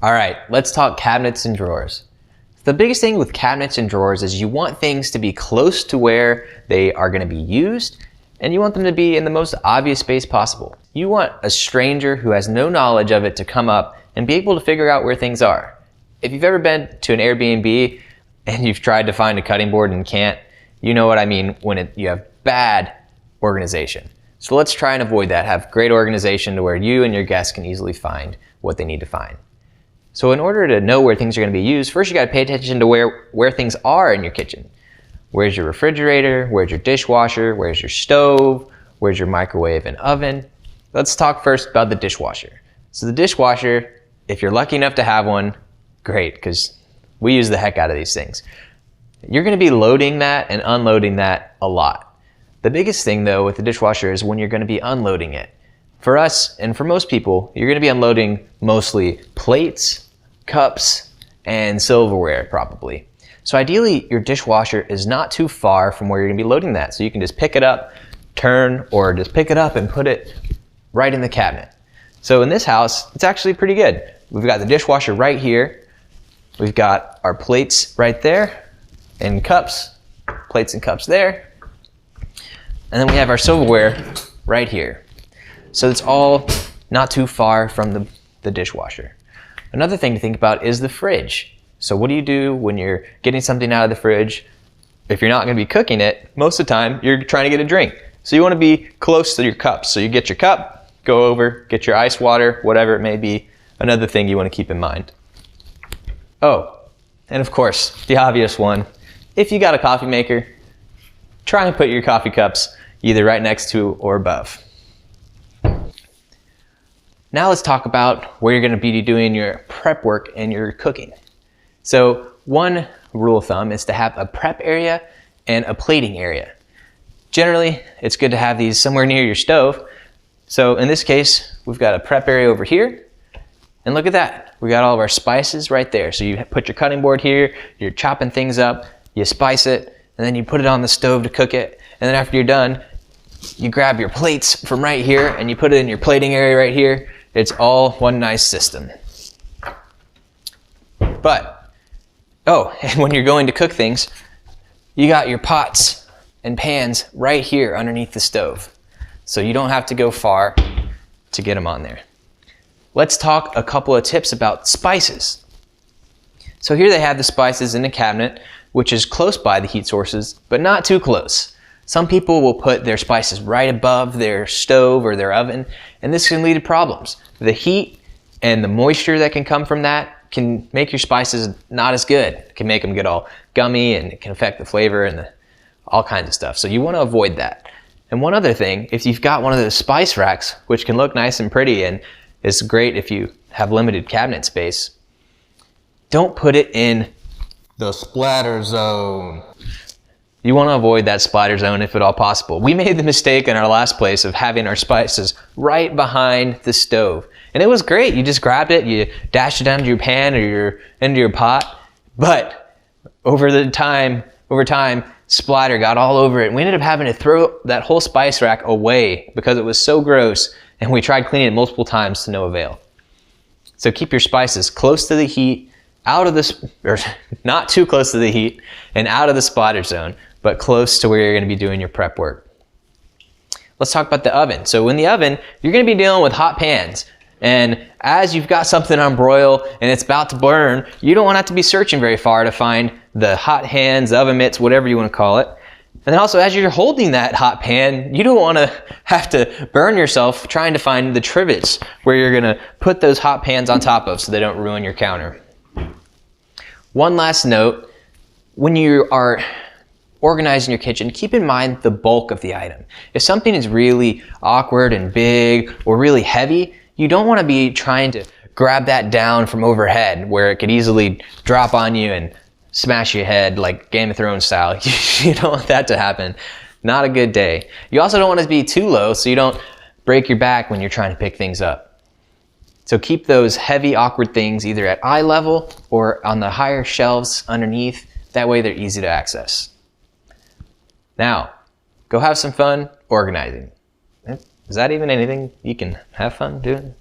All right, let's talk cabinets and drawers. The biggest thing with cabinets and drawers is you want things to be close to where they are going to be used, and you want them to be in the most obvious space possible. You want a stranger who has no knowledge of it to come up and be able to figure out where things are. If you've ever been to an Airbnb and you've tried to find a cutting board and can't, you know what I mean when you have bad organization. So let's try and avoid that. Have great organization to where you and your guests can easily find what they need to find. So in order to know where things are going to be used, first you got to pay attention to where things are in your kitchen. Where's your refrigerator? Where's your dishwasher? Where's your stove? Where's your microwave and oven? Let's talk first about the dishwasher. So the dishwasher, if you're lucky enough to have one, great, because we use the heck out of these things. You're going to be loading that and unloading that a lot. The biggest thing though with the dishwasher is when you're going to be unloading it. For us and for most people, you're going to be unloading mostly plates, cups, and silverware probably. So ideally your dishwasher is not too far from where you're going to be loading that. So you can just pick it up, turn, or just pick it up and put it right in the cabinet. So in this house, it's actually pretty good. We've got the dishwasher right here. We've got our plates right there and cups, plates and cups there. And then we have our silverware right here. So it's all not too far from the dishwasher. Another thing to think about is the fridge. So what do you do when you're getting something out of the fridge? If you're not going to be cooking it, most of the time you're trying to get a drink. So you want to be close to your cups. So you get your cup, go over, get your ice water, whatever it may be. Another thing you want to keep in mind. Oh, and of course, the obvious one. If you got a coffee maker, try and put your coffee cups either right next to or above. Now let's talk about where you're going to be doing your prep work and your cooking. So one rule of thumb is to have a prep area and a plating area. Generally, it's good to have these somewhere near your stove. So in this case, we've got a prep area over here. And look at that. We got all of our spices right there. So you put your cutting board here, you're chopping things up, you spice it, and then you put it on the stove to cook it. And then after you're done, you grab your plates from right here and you put it in your plating area right here. It's all one nice system. But, oh, and when you're going to cook things, you got your pots and pans right here underneath the stove. So you don't have to go far to get them on there. Let's talk a couple of tips about spices. So here they have the spices in a cabinet, which is close by the heat sources, but not too close. Some people will put their spices right above their stove or their oven, and this can lead to problems. The heat and the moisture that can come from that can make your spices not as good. It can make them get all gummy and it can affect the flavor and all kinds of stuff. So you want to avoid that. And one other thing, if you've got one of those spice racks, which can look nice and pretty and is great if you have limited cabinet space, don't put it in the splatter zone. You want to avoid that splatter zone if at all possible. We made the mistake in our last place of having our spices right behind the stove. And it was great. You just grabbed it, you dashed it down to your pan or into your pot. But over time, splatter got all over it. And we ended up having to throw that whole spice rack away because it was so gross. And we tried cleaning it multiple times to no avail. So keep your spices close to the heat, or not too close to the heat, and out of the splatter zone, but close to where you're going to be doing your prep work. Let's talk about the oven. So in the oven, you're going to be dealing with hot pans. And as you've got something on broil and it's about to burn, you don't want to have to be searching very far to find the hot hands, oven mitts, whatever you want to call it. And then also as you're holding that hot pan, you don't want to have to burn yourself trying to find the trivets where you're going to put those hot pans on top of so they don't ruin your counter. One last note, when you are organizing your kitchen, keep in mind the bulk of the item. If something is really awkward and big or really heavy, you don't want to be trying to grab that down from overhead where it could easily drop on you and smash your head like Game of Thrones style. You don't want that to happen. Not a good day. You also don't want it to be too low so you don't break your back when you're trying to pick things up. So keep those heavy, awkward things either at eye level or on the higher shelves underneath. That way they're easy to access. Now, go have some fun organizing. Is that even anything you can have fun doing?